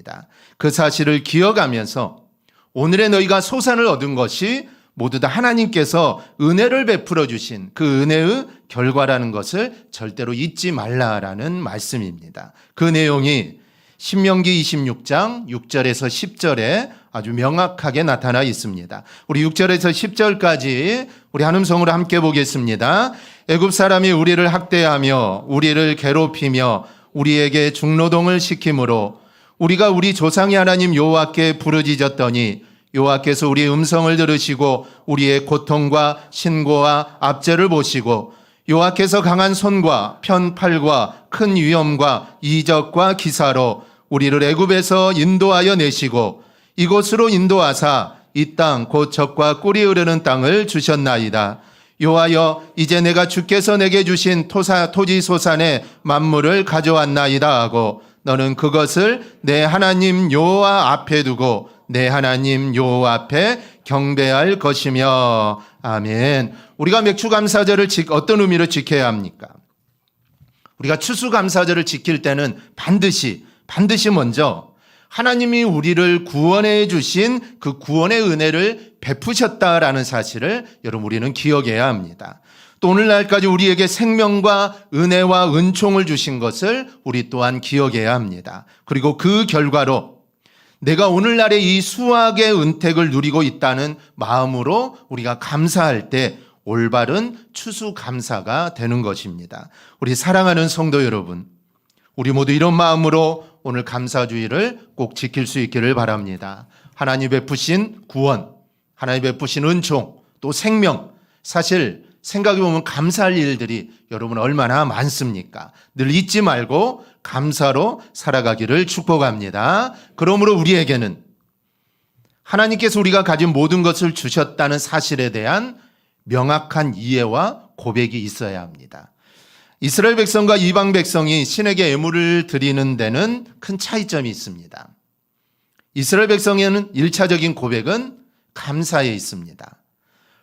것입니다. 그 사실을 기억하면서 오늘의 너희가 소산을 얻은 것이 모두 다 하나님께서 은혜를 베풀어 주신 그 은혜의 결과라는 것을 절대로 잊지 말라라는 말씀입니다. 그 내용이 신명기 26장 6절에서 10절에 아주 명확하게 나타나 있습니다. 우리 6절에서 10절까지 우리 한 음성으로 함께 보겠습니다. 애굽 사람이 우리를 학대하며 우리를 괴롭히며 우리에게 중노동을 시키므로 우리가 우리 조상의 하나님 여호와께 부르짖었더니 여호와께서 우리의 음성을 들으시고 우리의 고통과 신고와 압제를 보시고 여호와께서 강한 손과 편팔과 큰 위엄과 이적과 기사로 우리를 애굽에서 인도하여 내시고 이곳으로 인도하사 이 땅 곧 젖과 꿀이 흐르는 땅을 주셨나이다. 여호와여 이제 내가 주께서 내게 주신 토지 소산의 만물을 가져왔나이다 하고 너는 그것을 내 하나님 여호와 앞에 두고 내 하나님 여호와 앞에 경배할 것이며. 아멘. 우리가 맥주감사절을 어떤 의미로 지켜야 합니까? 우리가 추수감사절을 지킬 때는 반드시 먼저 하나님이 우리를 구원해 주신 그 구원의 은혜를 베푸셨다라는 사실을 여러분 우리는 기억해야 합니다. 또 오늘날까지 우리에게 생명과 은혜와 은총을 주신 것을 우리 또한 기억해야 합니다. 그리고 그 결과로 내가 오늘날의 이 수확의 은택을 누리고 있다는 마음으로 우리가 감사할 때 올바른 추수감사가 되는 것입니다. 우리 사랑하는 성도 여러분, 우리 모두 이런 마음으로 오늘 감사주의를 꼭 지킬 수 있기를 바랍니다. 하나님 베푸신 구원, 하나님 베푸신 은총, 또 생명, 사실 생각해보면 감사할 일들이 여러분 얼마나 많습니까? 늘 잊지 말고 감사로 살아가기를 축복합니다. 그러므로 우리에게는 하나님께서 우리가 가진 모든 것을 주셨다는 사실에 대한 명확한 이해와 고백이 있어야 합니다. 이스라엘 백성과 이방 백성이 신에게 예물을 드리는 데는 큰 차이점이 있습니다. 이스라엘 백성에는 1차적인 고백은 감사에 있습니다.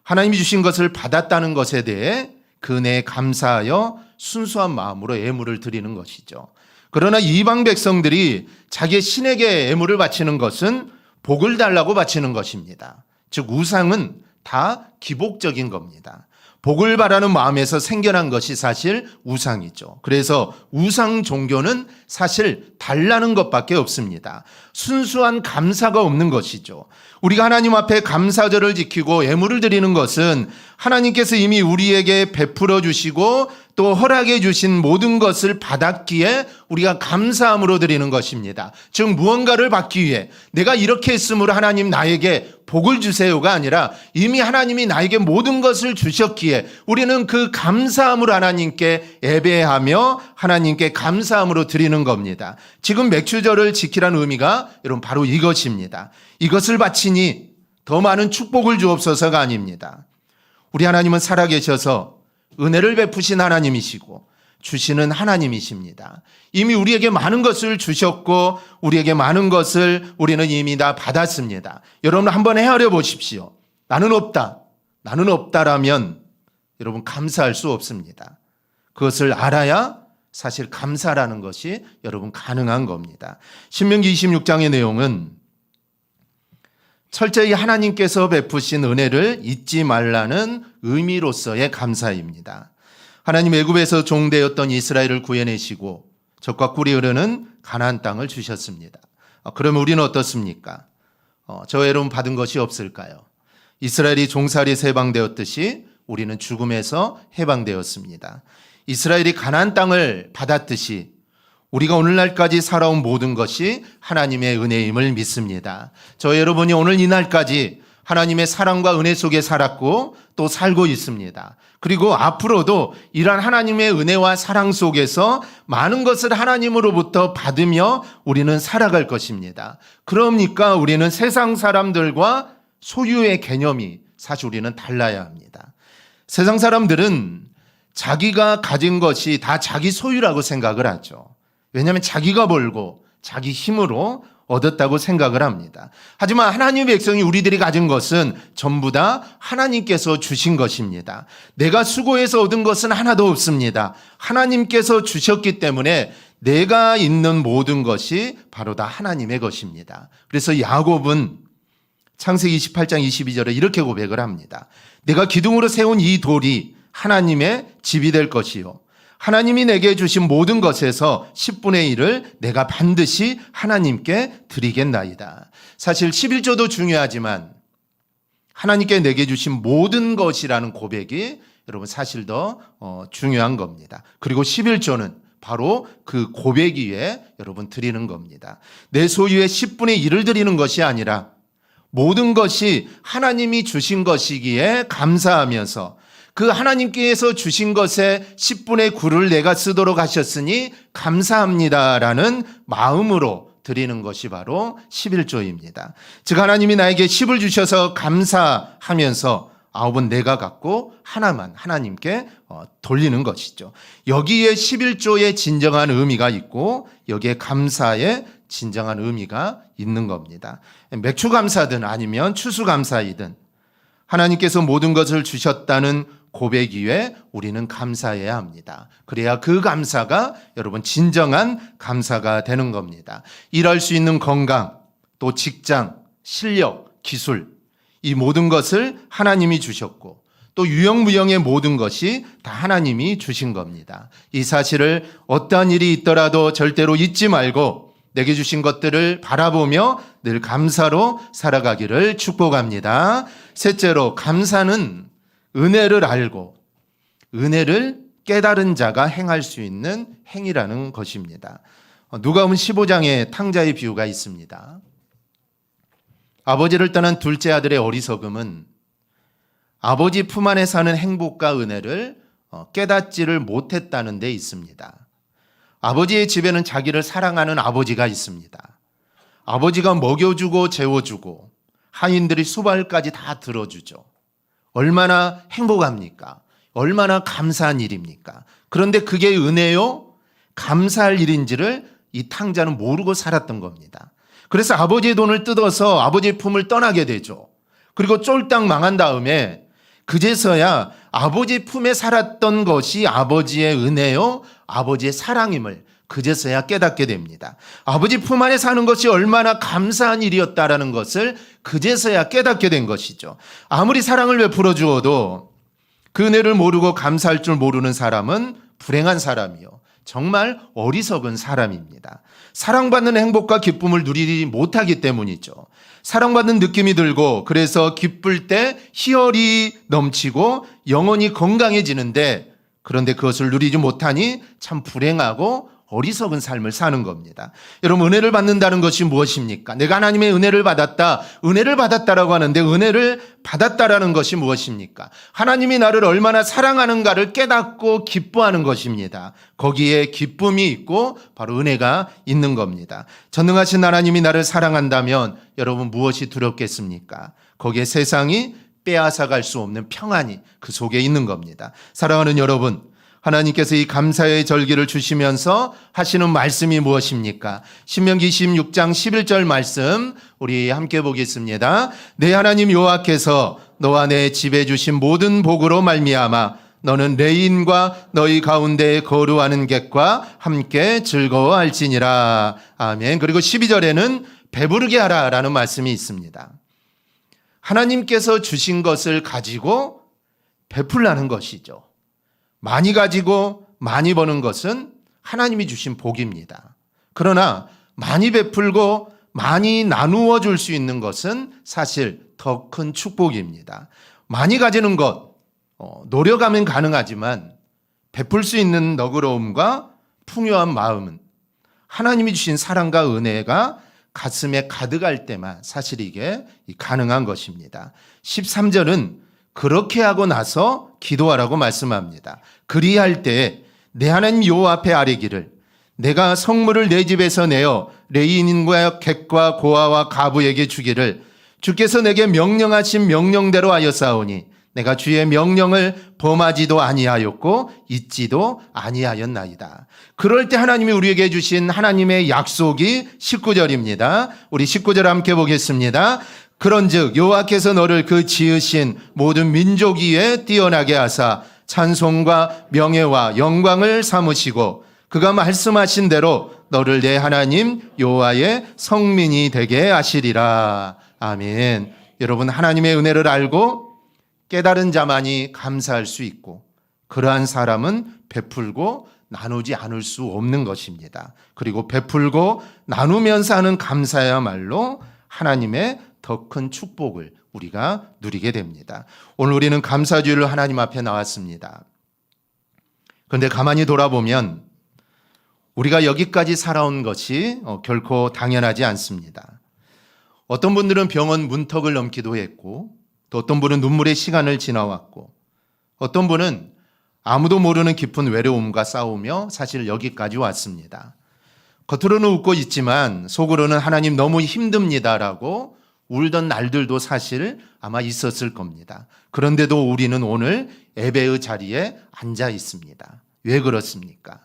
하나님이 주신 것을 받았다는 것에 대해 그 은혜에 감사하여 순수한 마음으로 예물을 드리는 것이죠. 그러나 이방 백성들이 자기 신에게 예물을 바치는 것은 복을 달라고 바치는 것입니다. 즉 우상은 다 기복적인 겁니다. 복을 바라는 마음에서 생겨난 것이 사실 우상이죠. 그래서 우상 종교는 사실 달라는 것밖에 없습니다. 순수한 감사가 없는 것이죠. 우리가 하나님 앞에 감사절을 지키고 예물을 드리는 것은 하나님께서 이미 우리에게 베풀어 주시고 또 허락해 주신 모든 것을 받았기에 우리가 감사함으로 드리는 것입니다. 즉 무언가를 받기 위해 내가 이렇게 했으므로 하나님 나에게 복을 주세요가 아니라 이미 하나님이 나에게 모든 것을 주셨기에 우리는 그 감사함으로 하나님께 예배하며 하나님께 감사함으로 드리는 겁니다. 지금 맥주절을 지키라는 의미가 여러분 바로 이것입니다. 이것을 바치니 더 많은 축복을 주옵소서가 아닙니다. 우리 하나님은 살아계셔서 은혜를 베푸신 하나님이시고 주시는 하나님이십니다. 이미 우리에게 많은 것을 주셨고 우리에게 많은 것을 우리는 이미 다 받았습니다. 여러분 한번 헤아려 보십시오. 나는 없다라면 여러분 감사할 수 없습니다. 그것을 알아야 사실 감사라는 것이 여러분 가능한 겁니다. 신명기 26장의 내용은 철저히 하나님께서 베푸신 은혜를 잊지 말라는 의미로서의 감사입니다. 하나님 애굽에서 종되었던 이스라엘을 구해내시고 젖과 꿀이 흐르는 가나안 땅을 주셨습니다. 그러면 우리는 어떻습니까? 저 여러분 받은 것이 없을까요? 이스라엘이 종살이에서 해방되었듯이 우리는 죽음에서 해방되었습니다. 이스라엘이 가나안 땅을 받았듯이 우리가 오늘날까지 살아온 모든 것이 하나님의 은혜임을 믿습니다. 저 여러분이 오늘 이날까지 하나님의 사랑과 은혜 속에 살았고 또 살고 있습니다. 그리고 앞으로도 이러한 하나님의 은혜와 사랑 속에서 많은 것을 하나님으로부터 받으며 우리는 살아갈 것입니다. 그러니까 우리는 세상 사람들과 소유의 개념이 사실 우리는 달라야 합니다. 세상 사람들은 자기가 가진 것이 다 자기 소유라고 생각을 하죠. 왜냐하면 자기가 벌고 자기 힘으로 얻었다고 생각을 합니다. 하지만 하나님의 백성이 우리들이 가진 것은 전부 다 하나님께서 주신 것입니다. 내가 수고해서 얻은 것은 하나도 없습니다. 하나님께서 주셨기 때문에 내가 있는 모든 것이 바로 다 하나님의 것입니다. 그래서 야곱은 창세기 28장 22절에 이렇게 고백을 합니다. 내가 기둥으로 세운 이 돌이 하나님의 집이 될 것이요. 하나님이 내게 주신 모든 것에서 10분의 1을 내가 반드시 하나님께 드리겠나이다. 사실 11조도 중요하지만 하나님께 내게 주신 모든 것이라는 고백이 여러분 사실 더 중요한 겁니다. 그리고 11조는 바로 그 고백 위에 여러분 드리는 겁니다. 내 소유의 10분의 1을 드리는 것이 아니라 모든 것이 하나님이 주신 것이기에 감사하면서 그 하나님께서 주신 것의 10분의 9를 내가 쓰도록 하셨으니 감사합니다라는 마음으로 드리는 것이 바로 11조입니다. 즉 하나님이 나에게 10을 주셔서 감사하면서 9은 내가 갖고 하나만 하나님께 돌리는 것이죠. 여기에 11조의 진정한 의미가 있고 여기에 감사의 진정한 의미가 있는 겁니다. 맥추감사든 아니면 추수감사이든 하나님께서 모든 것을 주셨다는 고백 위에 우리는 감사해야 합니다. 그래야 그 감사가 여러분 진정한 감사가 되는 겁니다. 일할 수 있는 건강, 또 직장, 실력, 기술 이 모든 것을 하나님이 주셨고 또 유영무영의 모든 것이 다 하나님이 주신 겁니다. 이 사실을 어떠한 일이 있더라도 절대로 잊지 말고 내게 주신 것들을 바라보며 늘 감사로 살아가기를 축복합니다. 셋째로 감사는 은혜를 알고 은혜를 깨달은 자가 행할 수 있는 행위라는 것입니다. 누가복음 15장에 탕자의 비유가 있습니다. 아버지를 떠난 둘째 아들의 어리석음은 아버지 품 안에 사는 행복과 은혜를 깨닫지를 못했다는 데 있습니다. 아버지의 집에는 자기를 사랑하는 아버지가 있습니다. 아버지가 먹여주고 재워주고 하인들이 수발까지 다 들어주죠. 얼마나 행복합니까? 얼마나 감사한 일입니까? 그런데 그게 은혜요? 감사할 일인지를 이 탕자는 모르고 살았던 겁니다. 그래서 아버지의 돈을 뜯어서 아버지의 품을 떠나게 되죠. 그리고 쫄딱 망한 다음에 그제서야 아버지 품에 살았던 것이 아버지의 은혜요, 아버지의 사랑임을 그제서야 깨닫게 됩니다. 아버지 품 안에 사는 것이 얼마나 감사한 일이었다라는 것을 그제서야 깨닫게 된 것이죠. 아무리 사랑을 베풀어 주어도 그 은혜를 모르고 감사할 줄 모르는 사람은 불행한 사람이요, 정말 어리석은 사람입니다. 사랑받는 행복과 기쁨을 누리지 못하기 때문이죠. 사랑받는 느낌이 들고 그래서 기쁠 때 희열이 넘치고 영혼이 건강해지는데 그런데 그것을 누리지 못하니 참 불행하고 어리석은 삶을 사는 겁니다. 여러분, 은혜를 받는다는 것이 무엇입니까? 내가 하나님의 은혜를 받았다라고 하는데 은혜를 받았다라는 것이 무엇입니까? 하나님이 나를 얼마나 사랑하는가를 깨닫고 기뻐하는 것입니다. 거기에 기쁨이 있고 바로 은혜가 있는 겁니다. 전능하신 하나님이 나를 사랑한다면 여러분 무엇이 두렵겠습니까? 거기에 세상이 빼앗아갈 수 없는 평안이 그 속에 있는 겁니다. 사랑하는 여러분, 하나님께서 이 감사의 절기를 주시면서 하시는 말씀이 무엇입니까? 신명기 26장 11절 말씀 우리 함께 보겠습니다. 내 하나님 여호와께서 너와 내 집에 주신 모든 복으로 말미암아 너는 레인과 너희 가운데 거류하는 객과 함께 즐거워할지니라. 아멘. 그리고 12절에는 배부르게 하라라는 말씀이 있습니다. 하나님께서 주신 것을 가지고 베풀라는 것이죠. 많이 가지고 많이 버는 것은 하나님이 주신 복입니다. 그러나 많이 베풀고 많이 나누어 줄 수 있는 것은 사실 더 큰 축복입니다. 많이 가지는 것, 노력하면 가능하지만 베풀 수 있는 너그러움과 풍요한 마음은 하나님이 주신 사랑과 은혜가 가슴에 가득할 때만 사실 이게 가능한 것입니다. 13절은 그렇게 하고 나서 기도하라고 말씀합니다. 그리할 때 내 하나님 여호와 앞에 아뢰기를 내가 성물을 내 집에서 내어 레인인과 객과 고아와 가부에게 주기를 주께서 내게 명령하신 명령대로 하였사오니 내가 주의 명령을 범하지도 아니하였고 잊지도 아니하였나이다. 그럴 때 하나님이 우리에게 주신 하나님의 약속이 19절입니다. 우리 19절 함께 보겠습니다. 그런즉 여호와께서 너를 그 지으신 모든 민족 위에 뛰어나게 하사 찬송과 명예와 영광을 삼으시고 그가 말씀하신 대로 너를 내 하나님 여호와의 성민이 되게 하시리라. 아멘. 여러분, 하나님의 은혜를 알고 깨달은 자만이 감사할 수 있고, 그러한 사람은 베풀고 나누지 않을 수 없는 것입니다. 그리고 베풀고 나누면서 하는 감사야말로 하나님의 더 큰 축복을 우리가 누리게 됩니다. 오늘 우리는 감사주일로 하나님 앞에 나왔습니다. 그런데 가만히 돌아보면 우리가 여기까지 살아온 것이 결코 당연하지 않습니다. 어떤 분들은 병원 문턱을 넘기도 했고, 또 어떤 분은 눈물의 시간을 지나왔고, 어떤 분은 아무도 모르는 깊은 외로움과 싸우며 사실 여기까지 왔습니다. 겉으로는 웃고 있지만 속으로는 하나님 너무 힘듭니다라고 울던 날들도 사실 아마 있었을 겁니다. 그런데도 우리는 오늘 예배의 자리에 앉아 있습니다. 왜 그렇습니까?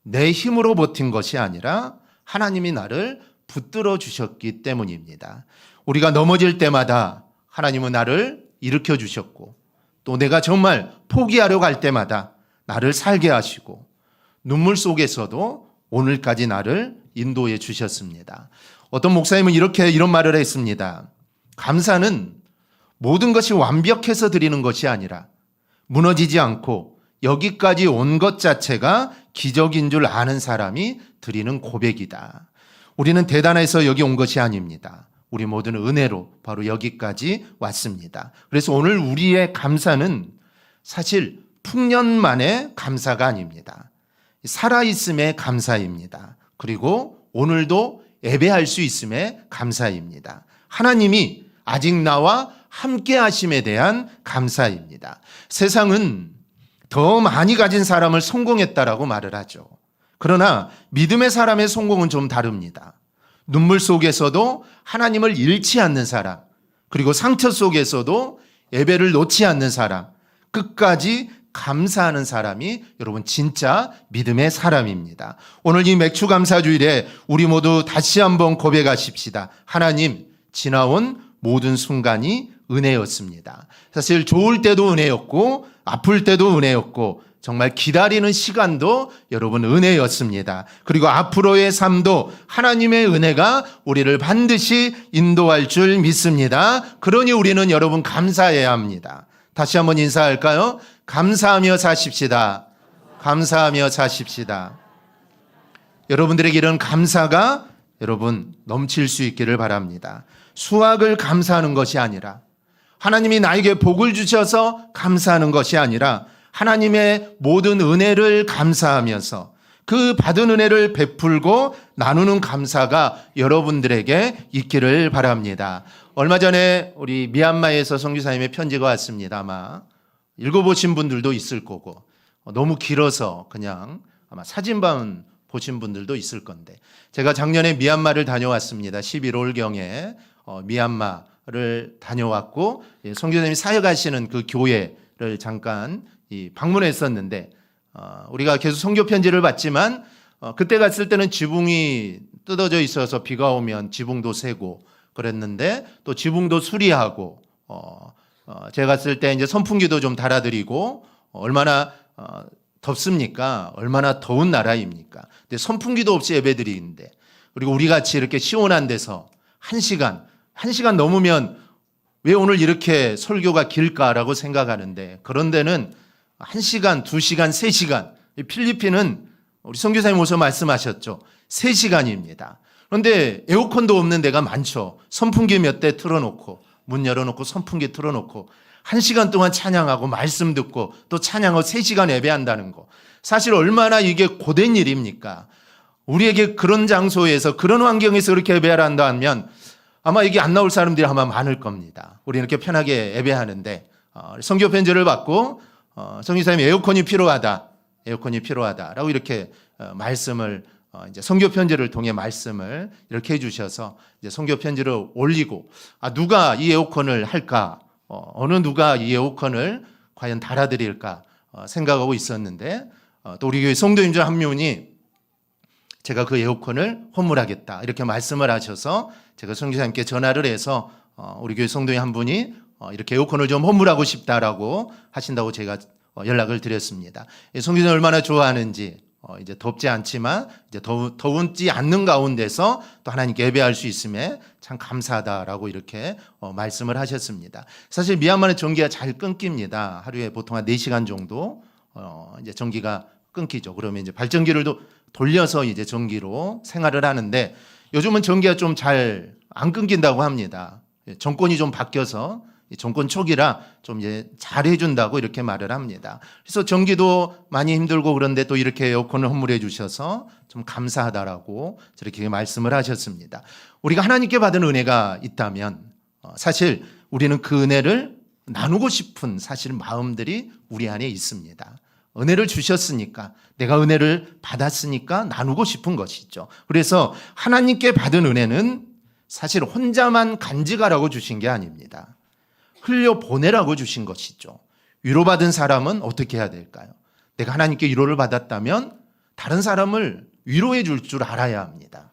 내 힘으로 버틴 것이 아니라 하나님이 나를 붙들어 주셨기 때문입니다. 우리가 넘어질 때마다 하나님은 나를 일으켜 주셨고, 또 내가 정말 포기하려고 할 때마다 나를 살게 하시고, 눈물 속에서도 오늘까지 나를 인도해 주셨습니다. 어떤 목사님은 이런 말을 했습니다. 감사는 모든 것이 완벽해서 드리는 것이 아니라 무너지지 않고 여기까지 온 것 자체가 기적인 줄 아는 사람이 드리는 고백이다. 우리는 대단해서 여기 온 것이 아닙니다. 우리 모두는 은혜로 바로 여기까지 왔습니다. 그래서 오늘 우리의 감사는 사실 풍년만의 감사가 아닙니다. 살아있음의 감사입니다. 그리고 오늘도 예배할 수 있음에 감사입니다. 하나님이 아직 나와 함께 하심에 대한 감사입니다. 세상은 더 많이 가진 사람을 성공했다라고 말을 하죠. 그러나 믿음의 사람의 성공은 좀 다릅니다. 눈물 속에서도 하나님을 잃지 않는 사람, 그리고 상처 속에서도 예배를 놓지 않는 사람, 끝까지 감사하는 사람이 여러분 진짜 믿음의 사람입니다. 오늘 이 맥주 감사주일에 우리 모두 다시 한번 고백하십시다. 하나님, 지나온 모든 순간이 은혜였습니다. 사실 좋을 때도 은혜였고 아플 때도 은혜였고 정말 기다리는 시간도 여러분 은혜였습니다. 그리고 앞으로의 삶도 하나님의 은혜가 우리를 반드시 인도할 줄 믿습니다. 그러니 우리는 여러분 감사해야 합니다. 다시 한번 인사할까요? 감사하며 사십시다. 감사하며 사십시다. 여러분들에게 이런 감사가 여러분 넘칠 수 있기를 바랍니다. 수확을 감사하는 것이 아니라, 하나님이 나에게 복을 주셔서 감사하는 것이 아니라 하나님의 모든 은혜를 감사하면서 그 받은 은혜를 베풀고 나누는 감사가 여러분들에게 있기를 바랍니다. 얼마 전에 우리 미얀마에서 선교사님의 편지가 왔습니다. 아마 읽어보신 분들도 있을 거고, 너무 길어서 그냥 아마 사진만 보신 분들도 있을 건데, 제가 작년에 미얀마를 다녀왔습니다. 11월경에 미얀마를 다녀왔고, 선교사님이 사역하시는 그 교회를 잠깐 방문했었는데, 우리가 계속 선교 편지를 받지만 그때 갔을 때는 지붕이 뜯어져 있어서 비가 오면 지붕도 새고 그랬는데, 또 지붕도 수리하고, 제가 갔을 때 이제 선풍기도 좀 달아드리고, 얼마나 덥습니까? 얼마나 더운 나라입니까? 근데 선풍기도 없이 예배드리는데, 그리고 우리 같이 이렇게 시원한 데서 1시간 넘으면 왜 오늘 이렇게 설교가 길까라고 생각하는데, 그런 데는 1시간, 2시간, 3시간, 필리핀은 우리 선교사님 오셔서 말씀하셨죠. 3시간입니다. 그런데 에어컨도 없는 데가 많죠. 선풍기 몇 대 틀어놓고, 문 열어놓고 선풍기 틀어놓고 1시간 동안 찬양하고 말씀 듣고 또 찬양하고 3시간 예배한다는 거, 사실 얼마나 이게 고된 일입니까? 우리에게 그런 장소에서 그런 환경에서 그렇게 예배를 한다 하면 아마 이게 안 나올 사람들이 아마 많을 겁니다. 우리 이렇게 편하게 예배하는데, 선교 편지를 받고 선교사님이 에어컨이 필요하다라고 이렇게 말씀을 이제 선교 편지를 통해 말씀을 이렇게 해주셔서 이제 선교 편지를 올리고, 누가 이 에어컨을 할까? 어느 누가 이 에어컨을 과연 달아드릴까 생각하고 있었는데, 또 우리 교회 성도님 중 한 분이 제가 그 에어컨을 헌물하겠다 이렇게 말씀을 하셔서 제가 선교사님께 전화를 해서 우리 교회 성도님 한 분이 이렇게 에어컨을 좀 헌물하고 싶다라고 하신다고 제가 연락을 드렸습니다. 선교사님 얼마나 좋아하는지 이제 덥지 않지만 이제 더운지 않는 가운데서 또 하나님께 예배할 수 있음에 참 감사하다라고 이렇게 말씀을 하셨습니다. 사실 미얀마는 전기가 잘 끊깁니다. 하루에 보통 한 4시간 정도 이제 전기가 끊기죠. 그러면 이제 발전기를 돌려서 이제 전기로 생활을 하는데 요즘은 전기가 좀 잘 안 끊긴다고 합니다. 정권이 좀 바뀌어서 정권 초기라 좀 이제 잘 해준다고 이렇게 말을 합니다. 그래서 전기도 많이 힘들고 그런데 또 이렇게 에어컨을 헌물해 주셔서 좀 감사하다라고 저렇게 말씀을 하셨습니다. 우리가 하나님께 받은 은혜가 있다면 사실 우리는 그 은혜를 나누고 싶은 사실 마음들이 우리 안에 있습니다. 은혜를 주셨으니까 내가 은혜를 받았으니까 나누고 싶은 것이죠. 그래서 하나님께 받은 은혜는 사실 혼자만 간직하라고 주신 게 아닙니다. 흘려보내라고 주신 것이죠. 위로받은 사람은 어떻게 해야 될까요? 내가 하나님께 위로를 받았다면 다른 사람을 위로해 줄 줄 알아야 합니다.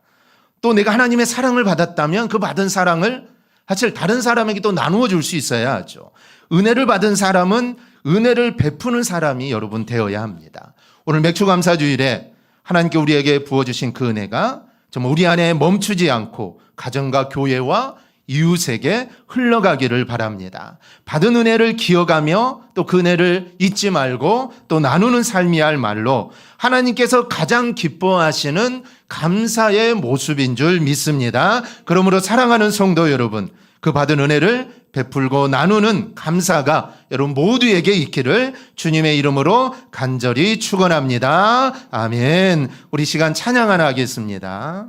또 내가 하나님의 사랑을 받았다면 그 받은 사랑을 사실 다른 사람에게 또 나누어 줄 수 있어야 하죠. 은혜를 받은 사람은 은혜를 베푸는 사람이 여러분 되어야 합니다. 오늘 맥주감사주일에 하나님께 우리에게 부어주신 그 은혜가 정말 우리 안에 멈추지 않고 가정과 교회와 이웃에게 흘러가기를 바랍니다. 받은 은혜를 기억하며 또 그 은혜를 잊지 말고 또 나누는 삶이야 할 말로 하나님께서 가장 기뻐하시는 감사의 모습인 줄 믿습니다. 그러므로 사랑하는 성도 여러분, 그 받은 은혜를 베풀고 나누는 감사가 여러분 모두에게 있기를 주님의 이름으로 간절히 축원합니다. 아멘. 우리 시간 찬양 하나 하겠습니다.